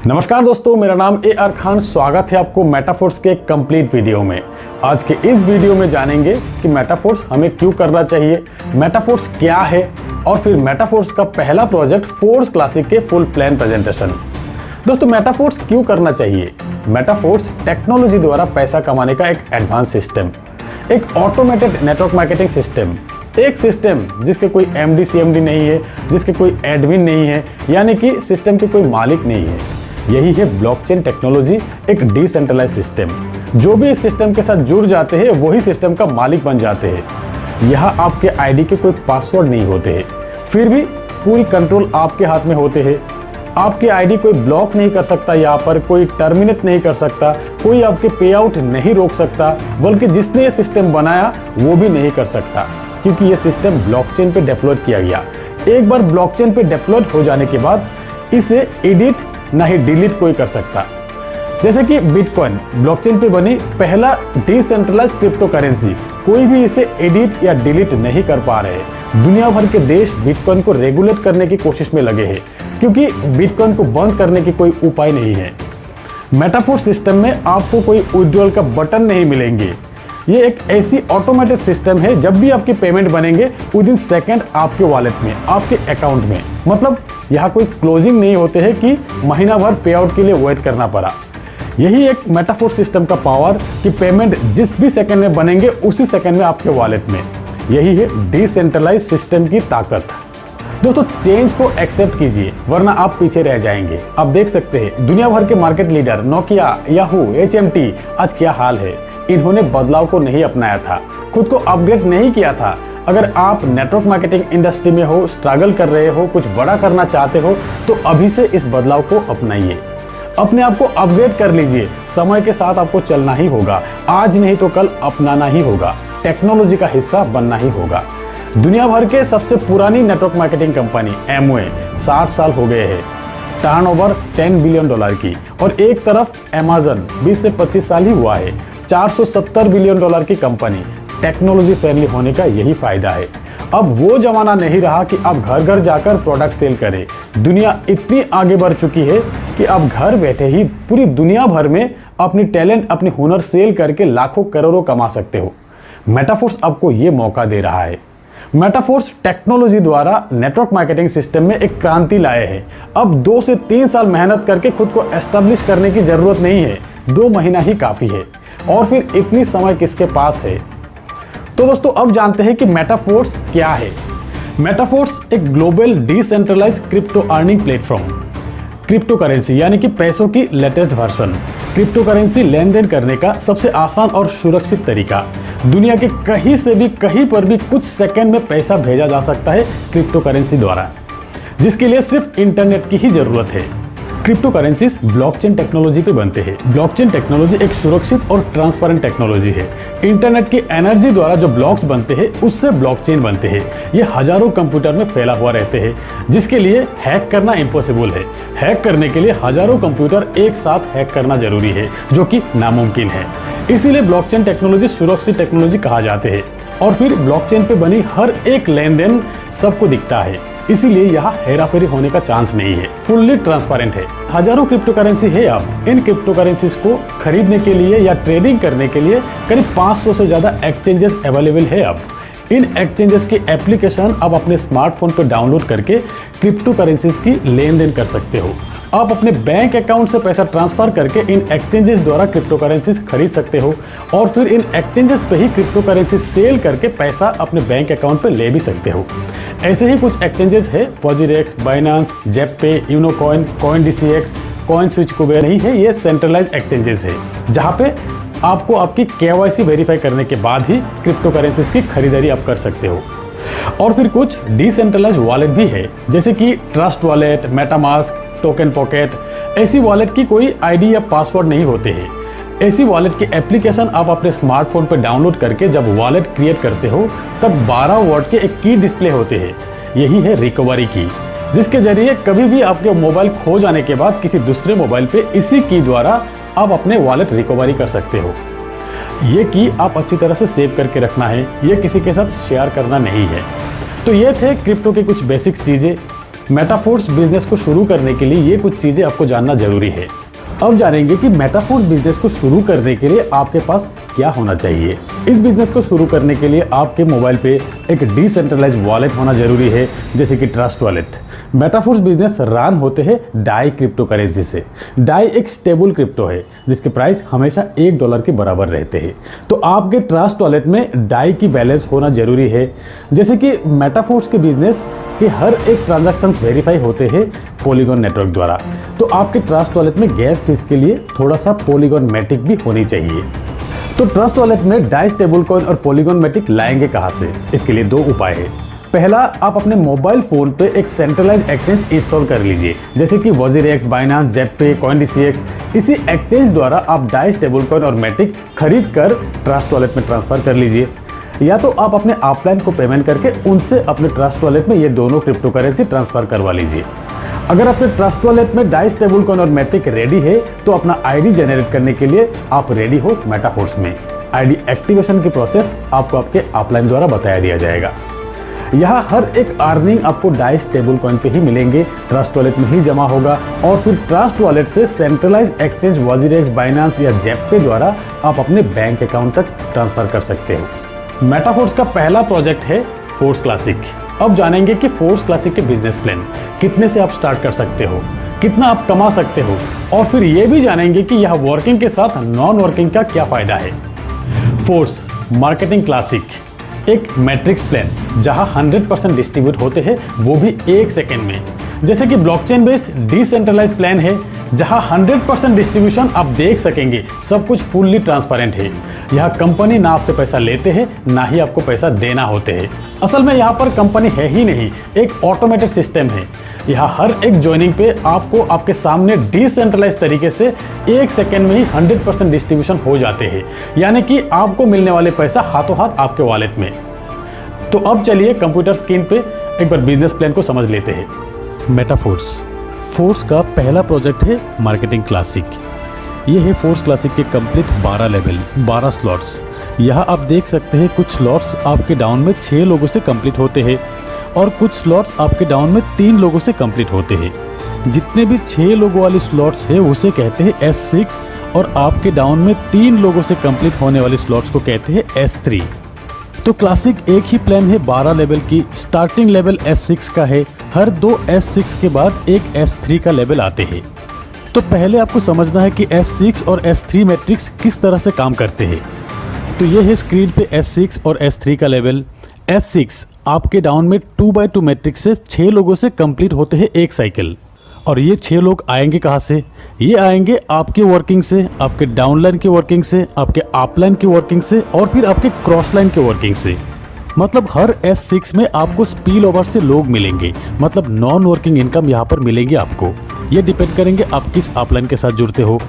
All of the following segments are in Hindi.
नमस्कार दोस्तों, मेरा नाम AR खान। स्वागत है आपको मेटाफोर्स के कंप्लीट वीडियो में। आज के इस वीडियो में जानेंगे कि मेटाफोर्स हमें क्यों करना चाहिए, मेटाफोर्स क्या है और फिर मेटाफोर्स का पहला प्रोजेक्ट फोर्स क्लासिक के फुल प्लान प्रेजेंटेशन। दोस्तों, मेटाफोर्स क्यों करना चाहिए? मेटाफोर्स टेक्नोलॉजी द्वारा पैसा कमाने का एक एडवांस सिस्टम, एक ऑटोमेटेड नेटवर्क मार्केटिंग सिस्टम, एक सिस्टम जिसके कोई MD CMD नहीं है, जिसके कोई एडमिन नहीं है, यानी कि सिस्टम के कोई मालिक नहीं है। यही है ब्लॉकचेन टेक्नोलॉजी, एक डिसेंट्रलाइज सिस्टम। जो भी इस सिस्टम के साथ जुड़ जाते हैं वही सिस्टम का मालिक बन जाते हैं। यहाँ आपके आईडी के कोई पासवर्ड नहीं होते हैं, फिर भी पूरी कंट्रोल आपके हाथ में होते हैं। आपके आईडी कोई ब्लॉक नहीं कर सकता, यहाँ पर कोई टर्मिनेट नहीं कर सकता, कोई आपके पे आउट नहीं रोक सकता, बल्कि जिसने ये सिस्टम बनाया वो भी नहीं कर सकता, क्योंकि ये सिस्टम ब्लॉकचेन पे डेप्लॉय किया गया। एक बार ब्लॉकचेन पे डेप्लॉय हो जाने के बाद इसे एडिट ना ही डिलीट कोई कर सकता। जैसे कि बिटकॉइन ब्लॉकचेन पे बनी पहला डिसेंट्रलाइज क्रिप्टो करेंसी, कोई भी इसे एडिट या डिलीट नहीं कर पा रहे। दुनिया भर के देश बिटकॉइन को रेगुलेट करने की कोशिश में लगे हैं, क्योंकि बिटकॉइन को बंद करने की कोई उपाय नहीं है। मेटाफोर्स सिस्टम में आपको कोई विड्रॉल का बटन नहीं मिलेंगे। ये एक ऐसी ऑटोमेटेड सिस्टम है, जब भी आपके पेमेंट बनेंगे विद इन सेकेंड आपके वॉलेट में, आपके अकाउंट में। मतलब यहाँ कोई क्लोजिंग नहीं होते हैं कि महीना भर पे आउट के लिए वेट करना पड़ा। यही एक मेटाफोर्स सिस्टम का पावर कि पेमेंट जिस भी सेकंड में बनेंगे उसी सेकंड में आपके वॉलेट में। यही है डिसेंट्रलाइज सिस्टम की ताकत। दोस्तों, चेंज को एक्सेप्ट कीजिए, वरना आप पीछे रह जाएंगे। आप देख सकते हैं दुनिया भर के market leader Nokia, Yahoo, HMT आज क्या हाल है। इन्होंने बदलाव को नहीं अपनाया था, खुद को अपग्रेड नहीं किया था। अगर आप नेटवर्क मार्केटिंग इंडस्ट्री में हो, स्ट्रगल कर रहे हो, कुछ बड़ा करना चाहते हो, तो अभी से इस बदलाव को अपनाइए। अपने आप को अपग्रेड कर लीजिए। समय के साथ आपको चलना ही होगा, आज नहीं तो कल अपनाना ही होगा, टेक्नोलॉजी का हिस्सा बनना ही होगा। दुनिया भर के सबसे पुरानी नेटवर्क मार्केटिंग कंपनी Amway 60 साल हो गए हैं, टर्नओवर $10 बिलियन की। और एक तरफ Amazon 20 से 25 साल ही हुआ है, $470 बिलियन की कंपनी। टेक्नोलॉजी फ्रेंडली होने का यही फायदा है। अब वो जमाना नहीं रहा कि आप घर घर जाकर प्रोडक्ट सेल करें। दुनिया इतनी आगे बढ़ चुकी है कि आप घर बैठे ही पूरी दुनिया भर में अपनी टैलेंट, अपनी हुनर सेल करके लाखों करोड़ों कमा सकते हो। मेटाफोर्स आपको ये मौका दे रहा है। मेटाफोर्स टेक्नोलॉजी द्वारा नेटवर्क मार्केटिंग सिस्टम में एक क्रांति लाए हैं। अब 2 से 3 साल मेहनत करके खुद को एस्टेब्लिश करने की जरूरत नहीं है, 2 महीना ही काफी है। और फिर इतनी समय किसके पास है? तो दोस्तों, अब जानते हैं कि मेटाफोर्स क्या है। मेटाफोर्स एक global decentralised crypto earning platform, crypto currency यानी कि पैसों की लेटेस्ट वर्जन। क्रिप्टो करेंसी लेन देन करने का सबसे आसान और सुरक्षित तरीका। दुनिया के कहीं से भी कहीं पर भी कुछ सेकंड में पैसा भेजा जा सकता है क्रिप्टो करेंसी द्वारा, जिसके लिए सिर्फ इंटरनेट की ही जरूरत है। क्रिप्टो करेंसीज ब्लॉकचेन टेक्नोलॉजी पे बनते हैं। ब्लॉकचेन टेक्नोलॉजी एक सुरक्षित और ट्रांसपेरेंट टेक्नोलॉजी है। इंटरनेट की एनर्जी द्वारा जो ब्लॉक्स बनते हैं उससे ब्लॉकचेन बनते हैं। ये हजारों कंप्यूटर में फैला हुआ रहते हैं, जिसके लिए हैक करना इम्पॉसिबल है। हैक करने के लिए हजारों कंप्यूटर एक साथ हैक करना जरूरी है, जो कि नामुमकिन है। इसीलिए ब्लॉकचेन टेक्नोलॉजी सुरक्षित टेक्नोलॉजी कहा जाते हैं। और फिर ब्लॉकचेन पे बनी हर एक लेन देन सबको दिखता है, इसीलिए यहाँ हेराफेरी होने का चांस नहीं है, फुल्ली ट्रांसपेरेंट है। हजारों क्रिप्टो करेंसी है। अब इन क्रिप्टो करेंसीज को खरीदने के लिए या ट्रेडिंग करने के लिए करीब 500 से ज्यादा एक्सचेंजेस अवेलेबल है। अब इन एक्सचेंजेस की एप्लीकेशन आप अपने स्मार्टफोन पर डाउनलोड करके क्रिप्टो करेंसीज की लेन देन कर सकते हो। आप अपने बैंक अकाउंट से पैसा ट्रांसफर करके इन एक्सचेंजेस द्वारा क्रिप्टो करेंसीज खरीद सकते हो, और फिर इन एक्सचेंजेस पे ही क्रिप्टो करेंसी सेल करके पैसा अपने बैंक अकाउंट पे ले भी सकते हो। ऐसे ही कुछ एक्सचेंजेस है, WazirX, Binance, ZebPay, Unocoin, CoinDCX, CoinSwitch Kuber नहीं है। ये सेंट्रलाइज एक्सचेंजेस है, जहाँ पे आपको आपकी KYC वेरीफाई करने के बाद ही क्रिप्टो करेंसीज की खरीदारी आप कर सकते हो। और फिर कुछ डिसेंट्रलाइज वॉलेट भी है, जैसे कि Trust wallet, MetaMask, token pocket. ऐसी वॉलेट की कोई आईडी या पासवर्ड नहीं होते हैं। ऐसी वॉलेट की एप्लीकेशन आप अपने स्मार्टफोन पर डाउनलोड करके जब वॉलेट क्रिएट करते हो, तब 12 वर्ड के एक की डिस्प्ले होते हैं। यही है रिकवरी की, जिसके जरिए कभी भी आपके मोबाइल खो जाने के बाद किसी दूसरे मोबाइल पे इसी की द्वारा आप अपने वॉलेट रिकवरी कर सकते हो। ये की आप अच्छी तरह से सेव करके रखना है, ये किसी के साथ शेयर करना नहीं है। तो ये थे क्रिप्टो की कुछ बेसिक्स चीज़ें। मेटाफोर्स बिजनेस को शुरू करने के लिए ये कुछ चीजें आपको जानना जरूरी है। अब जानेंगे कि मेटाफोर्स बिजनेस को शुरू करने के लिए आपके पास क्या होना चाहिए। इस बिजनेस को शुरू करने के लिए आपके मोबाइल पे एक डिसेंट्रलाइज वॉलेट होना जरूरी है, जैसे कि Trust Wallet. Metaforce business run होते हैं डाई क्रिप्टो करेंसी से। डाई एक स्टेबल क्रिप्टो है जिसके प्राइस हमेशा $1 के बराबर रहते हैं। तो आपके ट्रस्ट वॉलेट में डाई की बैलेंस होना जरूरी है। जैसे कि मेटाफोर्स के बिजनेस के हर एक ट्रांजैक्शंस वेरीफाई होते हैं पॉलीगॉन नेटवर्क द्वारा। तो आपके ट्रस्ट वॉलेट में गैस फीस के लिए थोड़ा सा पॉलीगॉन मैटिक भी होनी चाहिए। तो ट्रस्ट वॉलेट में डाई स्टेबल कॉइन और पॉलीगॉन मैटिक लाएंगे कहां से? इसके लिए 2 उपाय है। पहला, आप अपने मोबाइल फोन पे एक सेंट्रलाइज एक्सचेंज इंस्टॉल कर लीजिए, जैसे कि वजीरेक्स, बाइनांस, जेटपे, CoinDCX। इसी एक्सचेंज द्वारा आप डाई स्टेबल कॉइन और मैटिक खरीद कर ट्रस्ट वॉलेट में ट्रांसफर कर लीजिए। या तो आप अपने अपलाइन को पेमेंट करके उनसे अपने ट्रस्ट वॉलेट में ये दोनों क्रिप्टो करेंसी ट्रांसफर करवा लीजिए। अगर अपने ट्रस्ट वॉलेट में डाई स्टेबल कॉइन और मैटिक रेडी है तो अपना आईडी जनरेट करने के लिए आप रेडी हो मेटाफोर्स में। आईडी एक्टिवेशन की प्रोसेस आपको आपके अपलाइन द्वारा बताया दिया जाएगा। यहाँ हर एक अर्निंग आपको डाई स्टेबल कॉइन पे ही मिलेंगे, ट्रस्ट वॉलेट में ही जमा होगा और फिर ट्रस्ट वॉलेट से सेंट्रलाइज एक्सचेंज वजीरेक्स, बाइनांस या जेटपे द्वारा आप अपने बैंक अकाउंट तक ट्रांसफर कर सकते हो। मेटाफोर्स का पहला प्रोजेक्ट है फोर्स क्लासिक। अब जानेंगे कि फोर्स क्लासिक के बिजनेस प्लान, कितने से आप स्टार्ट कर सकते हो, कितना आप कमा सकते हो, और फिर ये भी जानेंगे कि यह वर्किंग के साथ नॉन वर्किंग का क्या फायदा है। फोर्स मार्केटिंग क्लासिक एक मैट्रिक्स प्लान जहां 100% डिस्ट्रीब्यूट होते हैं, वो भी 1 सेकेंड में। जैसे कि ब्लॉकचेन बेस्ड डिसेंट्रलाइज प्लान है जहां 100% डिस्ट्रीब्यूशन आप देख सकेंगे, सब कुछ फुल्ली ट्रांसपेरेंट है। यह कंपनी ना आपसे पैसा लेते हैं ना ही आपको पैसा देना होते हैं। असल में यहाँ पर कंपनी है ही नहीं, एक ऑटोमेटेड सिस्टम है। यहाँ हर एक ज्वाइनिंग पे आपको आपके सामने डिसेंट्रलाइज तरीके से 1 सेकेंड में ही 100% डिस्ट्रीब्यूशन हो जाते हैं, यानी कि आपको मिलने वाले पैसा हाथों हाथ आपके वॉलेट में। तो अब चलिए कंप्यूटर स्क्रीन पे एक बार बिजनेस प्लान को समझ लेते हैं। मेटाफोर्स फोर्स का पहला प्रोजेक्ट है मार्केटिंग क्लासिक। ये है फोर्स क्लासिक के कंप्लीट 12 लेवल, 12 स्लॉट्स। यहाँ आप देख सकते हैं कुछ स्लॉट्स आपके डाउन में 6 लोगों से कंप्लीट होते हैं और कुछ स्लॉट्स आपके डाउन में 3 लोगों से कंप्लीट होते हैं। जितने भी 6 लोगों वाली स्लॉट्स है उसे कहते हैं S6 और आपके डाउन में 3 लोगों से कंप्लीट होने वाली स्लॉट्स को कहते हैं S3। तो क्लासिक एक ही प्लान है 12 लेवल की। स्टार्टिंग लेवल S6 का है, हर 2 S6 के बाद एक S3 का लेवल आते हैं। तो पहले आपको समझना है कि S6 और S3 मैट्रिक्स किस तरह से काम करते हैं। तो ये है स्क्रीन पे S6 और S3 का लेवल। S6 आपके डाउन में 2x2 मैट्रिक्स से 6 लोगों से कंप्लीट होते हैं एक साइकिल। और ये 6 लोग आएंगे कहाँ से? ये आएंगे आपके वर्किंग से, आपके डाउनलाइन की वर्किंग से, आपके अपलाइन की वर्किंग से और फिर आपके क्रॉस लाइन की वर्किंग से। मतलब हर S6 में आपको स्पिल ओवर से लोग मिलेंगे, मतलब नॉन वर्किंग इनकम यहाँ पर मिलेंगे आपको। ये डिपेंड करेंगे आप किस अपलाइन के साथ जुड़ते हो।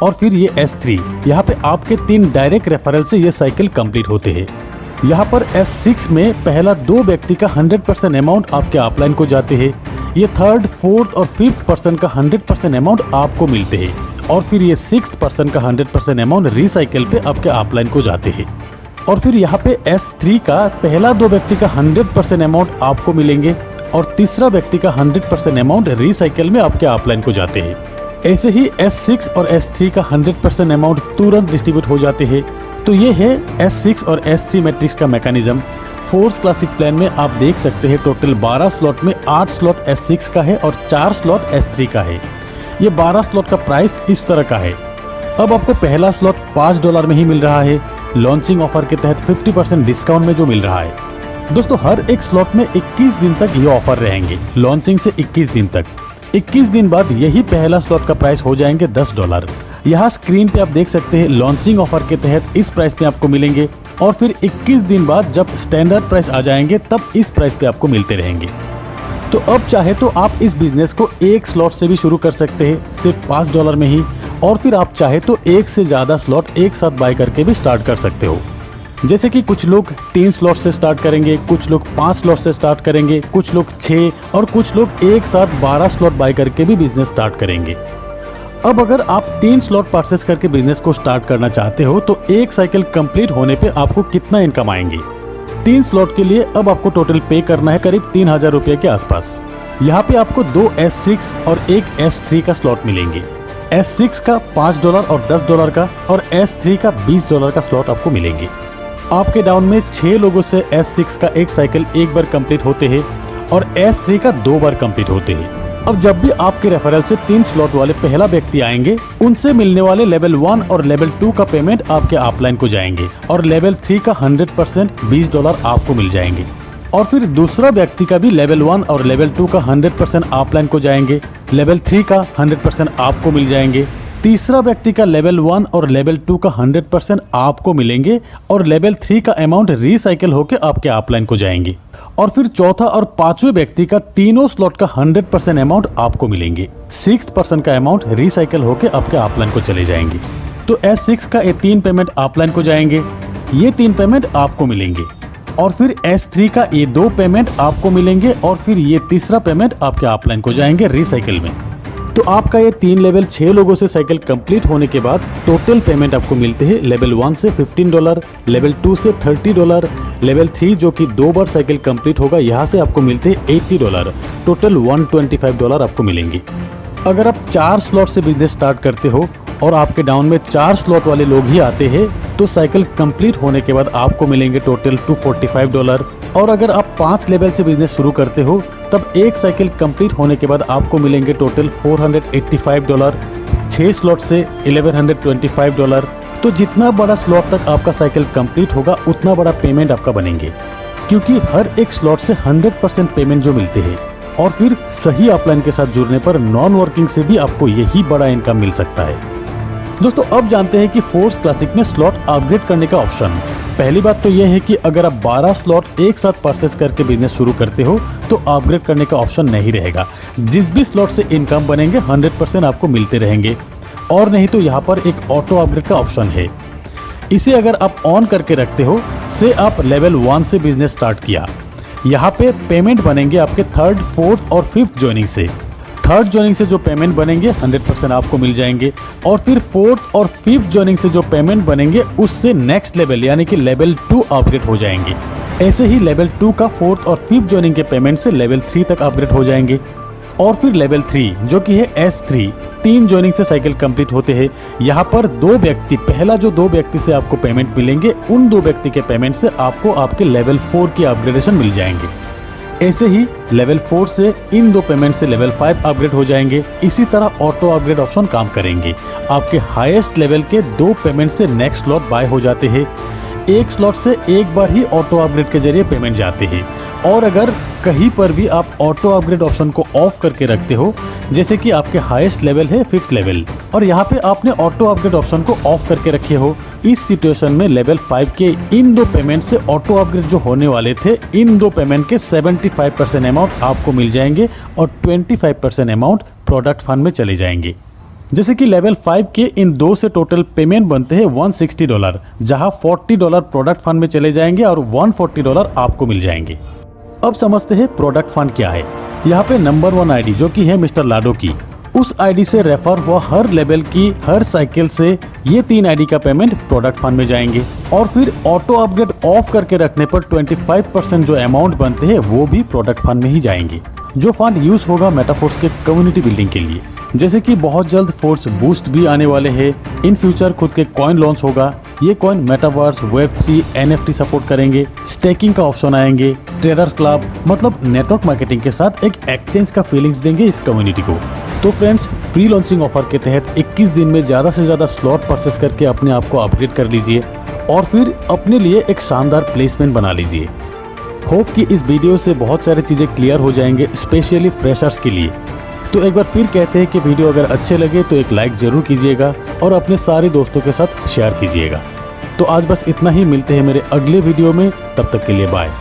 और फिर ये S3, यहाँ पे आपके 3 डायरेक्ट रेफरल से ये साइकिल कंप्लीट होते हैं। यहाँ पर S6 में पहला 2 व्यक्ति का 100% अमाउंट आपके अपलाइन को जाते हैं। ये 3rd, 4th और 5th पर्सन का 100% अमाउंट आपको मिलते हैं और फिर ये 6th पर्सन का 100% अमाउंट रिसाइकिल पे आपके अपलाइन को जाते हैं। और फिर यहाँ पे S3 का पहला 2 व्यक्ति का 100% अमाउंट आपको मिलेंगे और तीसरा व्यक्ति का 100% अमाउंट रिसाइकिल में आपके अपलाइन को जाते हैं। ऐसे ही S6 और S3 का 100% अमाउंट तुरंत डिस्ट्रीब्यूट हो जाते हैं। तो ये है S6 और S3 मैट्रिक्स का मैकेनिज्म। फोर्स क्लासिक प्लान में आप देख सकते हैं टोटल 12 स्लॉट में 8 स्लॉट S6 का है और 4 स्लॉट S3 का है। ये 12 स्लॉट का प्राइस इस तरह का है। अब आपको पहला स्लॉट $5 में ही मिल रहा है, लॉन्चिंग ऑफर के तहत 50% डिस्काउंट में जो मिल रहा है। दोस्तों हर एक स्लॉट में 21 दिन तक ये ऑफर रहेंगे, लॉन्चिंग से 21 दिन तक। 21 दिन बाद यही पहला स्लॉट का प्राइस हो जाएंगे $10। यहाँ स्क्रीन पे आप देख सकते हैं लॉन्चिंग ऑफर के तहत इस प्राइस पे आपको मिलेंगे और फिर 21 दिन बाद जब स्टैंडर्ड प्राइस आ जाएंगे तब इस प्राइस पे आपको मिलते रहेंगे। तो अब चाहे तो आप इस बिजनेस को एक स्लॉट से भी शुरू कर सकते हैं सिर्फ $5 में ही, और फिर आप चाहे तो एक से ज़्यादा स्लॉट एक साथ बाय करके भी स्टार्ट कर सकते हो। जैसे कि कुछ लोग 3 स्लॉट से स्टार्ट करेंगे, कुछ लोग 5 स्लॉट से स्टार्ट करेंगे, कुछ लोग 6 और कुछ लोग एक साथ 12 स्लॉट बाय करके भी बिजनेस स्टार्ट करेंगे। अब अगर आप 3 स्लॉट परचेस करके बिजनेस को स्टार्ट करना चाहते हो तो एक साइकिल कंप्लीट होने पे आपको कितना इनकम आएंगे? 3 स्लॉट के लिए अब आपको टोटल पे करना है करीब 3000 रुपये के आसपास। यहाँ पे आपको 2 S6 और एक S3 का स्लॉट मिलेंगे। S6 का $5 और $10 का और S3 का $20 का स्लॉट आपको मिलेंगे। आपके डाउन में 6 लोगों से S6 का एक साइकिल एक बार कंप्लीट होते हैं और S3 का 2 बार कंप्लीट होते हैं। अब जब भी आपके रेफरल से 3 स्लॉट वाले पहला व्यक्ति आएंगे, उनसे मिलने वाले लेवल 1 और लेवल 2 का पेमेंट आपके अपलाइन को जाएंगे और लेवल 3 का 100% $20 आपको मिल जाएंगे। और फिर दूसरा व्यक्ति का भी लेवल 1 और लेवल 2 का 100% अपलाइन को जाएंगे, लेवल 3 का 100% आपको मिल जाएंगे। तीसरा व्यक्ति का लेवल 1 और लेवल 2 का 100% आपको मिलेंगे और लेवल 3 का अमाउंट रिसाइकिल होकर आपके अपलाइन को जाएंगे। और फिर चौथा और पांचवें व्यक्ति का तीनों स्लॉट का 100% अमाउंट आपको मिलेंगे। 6% का अमाउंट रिसाइकिल होकर आपके अपलाइन को चले जाएंगे। तो S6 का ये 3 पेमेंट अपलाइन को जाएंगे, ये 3 पेमेंट आपको मिलेंगे। और फिर S3 का ये 2 पेमेंट आपको मिलेंगे और फिर ये तीसरा पेमेंट आपके अपलाइन को जाएंगे रिसाइकिल में। तो आपका ये 3 लेवल 6 लोगों से साइकिल कंप्लीट होने के बाद टोटल पेमेंट आपको मिलते हैं लेवल 1 से $15, लेवल 2 से $30, लेवल 3 जो कि 2 बार साइकिल कंप्लीट होगा यहाँ से आपको मिलते हैं $80, टोटल $125 आपको मिलेंगे। अगर आप 4 स्लॉट से बिजनेस स्टार्ट करते हो और आपके डाउन में 4 स्लॉट वाले लोग ही आते हैं तो साइकिल कंप्लीट होने के बाद आपको मिलेंगे टोटल $245। और अगर आप 5 लेवल से बिजनेस शुरू करते हो तब एक साइकिल कंप्लीट होने के बाद आपको मिलेंगे टोटल $485। 6 स्लॉट से $1125। तो जितना बड़ा स्लॉट तक आपका साइकिल कंप्लीट होगा उतना बड़ा पेमेंट आपका बनेंगे, क्योंकि हर एक स्लॉट से 100% पेमेंट जो मिलते हैं। और फिर सही अपलाइन के साथ जुड़ने पर नॉन वर्किंग से भी आपको यही बड़ा इनकम मिल सकता है। दोस्तों अब जानते हैं कि फोर्स क्लासिक में स्लॉट अपग्रेड करने का ऑप्शन। पहली बात तो यह है कि अगर आप 12 स्लॉट एक साथ परचेस करके बिजनेस शुरू करते हो तो अपग्रेड करने का ऑप्शन नहीं रहेगा। जिस भी स्लॉट से इनकम बनेंगे 100% आपको मिलते रहेंगे। और नहीं तो यहाँ पर एक ऑटो अपग्रेड का ऑप्शन है, इसे अगर आप ऑन करके रखते हो से आप लेवल 1 से बिजनेस स्टार्ट किया, यहाँ पे पेमेंट बनेंगे आपके 3rd, 4th और 5th ज्वाइनिंग से। 3rd ज्वाइनिंग से जो पेमेंट बनेंगे 100% आपको मिल जाएंगे और फिर 4th और 5th ज्वाइनिंग से जो पेमेंट बनेंगे उससे नेक्स्ट लेवल यानी कि लेवल 2 अपग्रेड हो जाएंगे। ऐसे ही लेवल 2 का 4th और 5th ज्वाइनिंग के पेमेंट से लेवल 3 तक अपग्रेड हो जाएंगे। और फिर लेवल 3 जो कि है S3, 3 ज्वाइनिंग से साइकिल कंप्लीट होते हैं। यहाँ पर 2 व्यक्ति, पहला जो 2 व्यक्ति से आपको पेमेंट मिलेंगे उन 2 व्यक्ति के पेमेंट से आपको आपके लेवल 4 की अपग्रेडेशन मिल जाएंगे। ऐसे ही लेवल 4 से इन 2 पेमेंट से लेवल 5 अपग्रेड हो जाएंगे। इसी तरह ऑटो अपग्रेड ऑप्शन काम करेंगे। आपके हाईएस्ट लेवल के 2 पेमेंट से नेक्स्ट स्लॉट बाय हो जाते हैं। एक स्लॉट से एक बार ही ऑटो अपग्रेड के जरिए पेमेंट जाते हैं। और अगर कहीं पर भी आप ऑटो अपग्रेड ऑप्शन को ऑफ करके रखते हो, जैसे कि आपके हाईएस्ट लेवल है 5th लेवल और यहाँ पे आपने ऑटो अपग्रेड ऑप्शन को ऑफ करके रखे हो, इस सिचुएशन में लेवल 5 के इन 2 पेमेंट से ऑटो अपग्रेड जो होने वाले थे, इन 2 पेमेंट के 75% अमाउंट आपको मिल जाएंगे और 25% अमाउंट प्रोडक्ट फंड में चले जाएंगे। जैसे कि लेवल 5 के इन 2 से टोटल पेमेंट बनते हैं $160, जहां $40 प्रोडक्ट फंड में चले जाएंगे और $140 आपको मिल जाएंगे। अब समझते हैं प्रोडक्ट फंड क्या है। यहाँ पे नंबर 1 आईडी जो कि है मिस्टर लाडो की, उस आईडी से रेफर हुआ हर लेवल की हर साइकिल से ये 3 आईडी का पेमेंट प्रोडक्ट फंड में जाएंगे। और फिर ऑटो अपग्रेड ऑफ करके रखने पर 25% जो अमाउंट बनते हैं वो भी प्रोडक्ट फंड में ही जाएंगे, जो फंड यूज होगा मेटाफोर्स के कम्युनिटी बिल्डिंग के लिए। जैसे कि बहुत जल्द फोर्स बूस्ट भी आने वाले हैं। इन फ्यूचर खुद के कॉइन लॉन्च होगा। ये coin metaverse, Web3, NFT support करेंगे। स्टेकिंग का ऑप्शन आएंगे। ट्रेडर्स क्लब मतलब नेटवर्क मार्केटिंग के साथ एक एक्सचेंज का फीलिंग्स देंगे इस कम्युनिटी को। तो फ्रेंड्स, प्री लॉन्चिंग ऑफर के तहत 21 दिन में ज़्यादा से ज़्यादा स्लॉट परचेस करके अपने आप को अपग्रेड कर लीजिए और फिर अपने लिए एक शानदार प्लेसमेंट बना लीजिए। होप कि इस वीडियो से बहुत सारी चीज़ें क्लियर हो जाएंगे, स्पेशली फ्रेशर्स के लिए। तो एक बार फिर कहते हैं कि वीडियो अगर अच्छे लगे तो एक लाइक जरूर कीजिएगा और अपने सारे दोस्तों के साथ शेयर कीजिएगा। तो आज बस इतना ही, मिलते हैं मेरे अगले वीडियो में, तब तक के लिए बाय।